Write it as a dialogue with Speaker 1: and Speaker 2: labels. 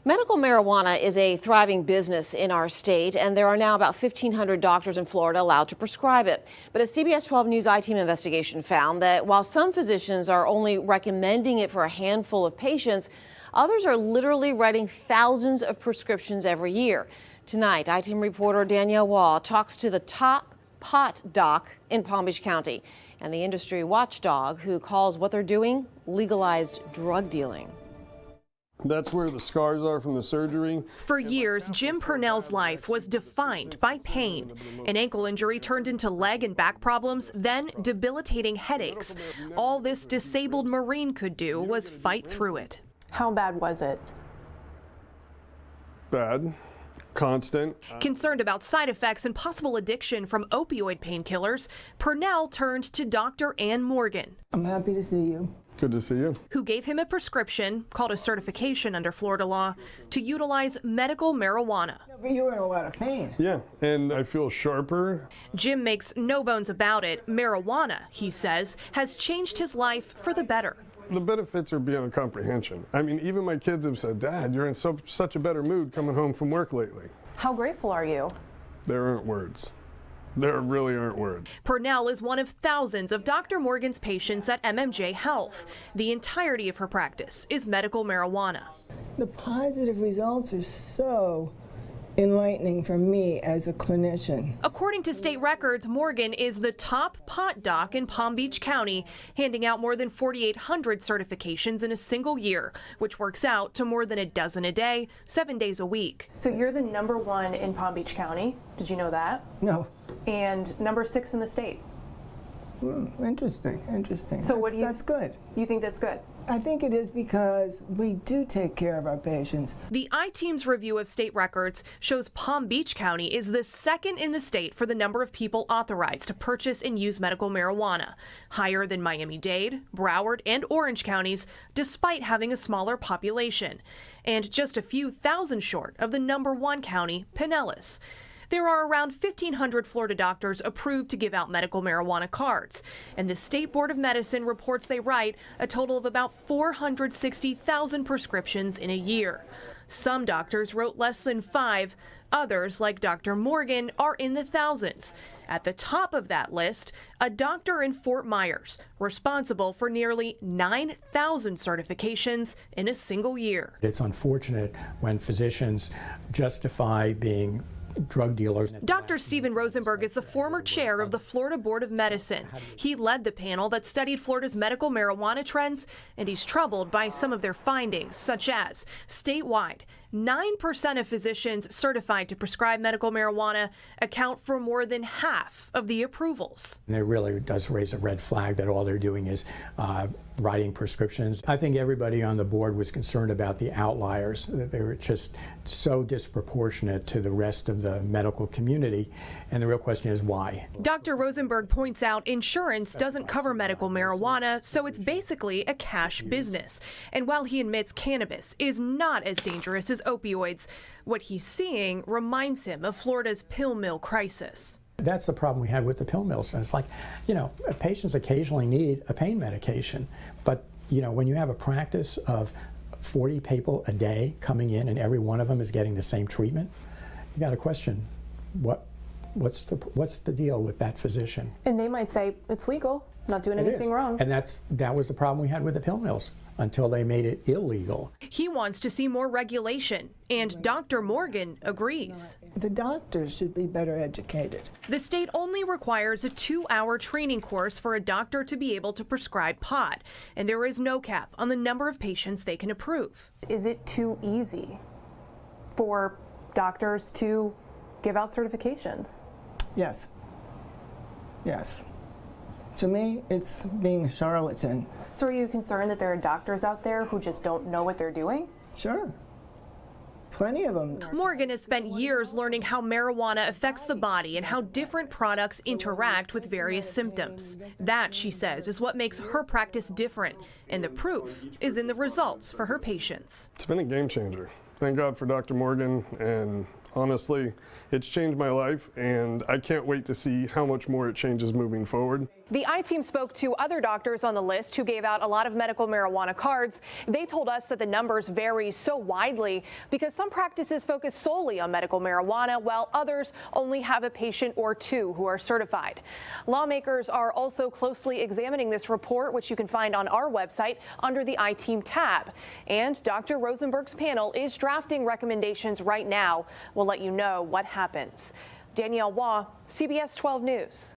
Speaker 1: Medical marijuana is a thriving business in our state, and there are now about 1,500 doctors in Florida allowed to prescribe it. But a CBS 12 News I-Team investigation found that while some physicians are only recommending it for a handful of patients, others are literally writing thousands of prescriptions every year. Tonight, I-Team reporter Danielle Wall talks to the top pot doc in Palm Beach County and the industry watchdog who calls what they're doing legalized drug dealing.
Speaker 2: That's where the scars are from the surgery.
Speaker 3: For years, Jim Purnell's life was defined by pain. An ankle injury turned into leg and back problems, then debilitating headaches. All this disabled Marine could do was fight through it.
Speaker 4: How bad was it?
Speaker 2: Bad. Constant.
Speaker 3: Concerned about side effects and possible addiction from opioid painkillers, Purnell turned to Dr. Ann Morgan.
Speaker 5: I'm happy to see you.
Speaker 2: Good to see you.
Speaker 3: Who gave him a prescription, called a certification under Florida law, to utilize medical marijuana.
Speaker 5: But you were in a lot of pain.
Speaker 2: Yeah, and I feel sharper.
Speaker 3: Jim makes no bones about it. Marijuana, he says, has changed his life for the better.
Speaker 2: The benefits are beyond comprehension. I mean, even my kids have said, Dad, you're in such a better mood coming home from work lately.
Speaker 4: How grateful are you?
Speaker 2: There aren't words. There really aren't words.
Speaker 3: Purnell is one of thousands of Dr. Morgan's patients at MMJ Health. The entirety of her practice is medical marijuana.
Speaker 5: The positive results are so enlightening for me as a clinician.
Speaker 3: According to state records, Morgan is the top pot doc in Palm Beach County, handing out more than 4,800 certifications in a single year, which works out to more than a dozen a day, 7 days a week.
Speaker 4: So you're the #1 in Palm Beach County. Did you know that?
Speaker 5: No.
Speaker 4: And #6 in the state.
Speaker 5: Interesting.
Speaker 4: So what do you?
Speaker 5: That's good.
Speaker 4: You think that's good?
Speaker 5: I think it is because we do take care of our patients.
Speaker 3: The I-Team's review of state records shows Palm Beach County is the second in the state for the number of people authorized to purchase and use medical marijuana, higher than Miami-Dade, Broward, and Orange counties, despite having a smaller population, and just a few thousand short of the #1 county, Pinellas. There are around 1,500 Florida doctors approved to give out medical marijuana cards, and the State Board of Medicine reports they write a total of about 460,000 prescriptions in a year. Some doctors wrote less than 5. Others, like Dr. Morgan, are in the thousands. At the top of that list, a doctor in Fort Myers, responsible for nearly 9,000 certifications in a single year.
Speaker 6: It's unfortunate when physicians justify being drug dealers.
Speaker 3: Dr. Stephen Rosenberg is the former chair of the Florida Board of Medicine. He led the panel that studied Florida's medical marijuana trends, and he's troubled by some of their findings, such as statewide, 9% of physicians certified to prescribe medical marijuana account for more than half of the approvals.
Speaker 6: And it really does raise a red flag that all they're doing is writing prescriptions. I think everybody on the board was concerned about the outliers. They were just so disproportionate to the rest of the medical community, and the real question is why.
Speaker 3: Dr. Rosenberg points out insurance doesn't cover medical marijuana, so it's basically a cash business. And while he admits cannabis is not as dangerous as opioids, what he's seeing reminds him of Florida's pill mill crisis.
Speaker 6: That's the problem we had with the pill mills. And it's like, patients occasionally need a pain medication, but when you have a practice of 40 people a day coming in and every one of them is getting the same treatment, you got to question what's the deal with that physician?
Speaker 4: And they might say it's legal, not doing anything wrong.
Speaker 6: And that was the problem we had with the pill mills until they made it illegal.
Speaker 3: He wants to see more regulation, and Dr. Morgan agrees.
Speaker 5: The doctors should be better educated.
Speaker 3: The state only requires a 2-hour training course for a doctor to be able to prescribe pot, and there is no cap on the number of patients they can approve.
Speaker 4: Is it too easy for doctors to give out certifications?
Speaker 5: Yes. To me, it's being a charlatan.
Speaker 4: So are you concerned that there are doctors out there who just don't know what they're doing?
Speaker 5: Sure. Plenty of them.
Speaker 3: Morgan has spent years learning how marijuana affects the body and how different products interact with various symptoms. That, she says, is what makes her practice different, and the proof is in the results for her patients.
Speaker 2: It's been a game changer. Thank God for Dr. Morgan, and honestly, it's changed my life, and I can't wait to see how much more it changes moving forward.
Speaker 3: The I-Team spoke to other doctors on the list who gave out a lot of medical marijuana cards. They told us that the numbers vary so widely because some practices focus solely on medical marijuana, while others only have a patient or two who are certified. Lawmakers are also closely examining this report, which you can find on our website under the I-Team tab. And Dr. Rosenberg's panel is drafting recommendations right now. We'll let you know what happens. Danielle Waugh, CBS 12 News.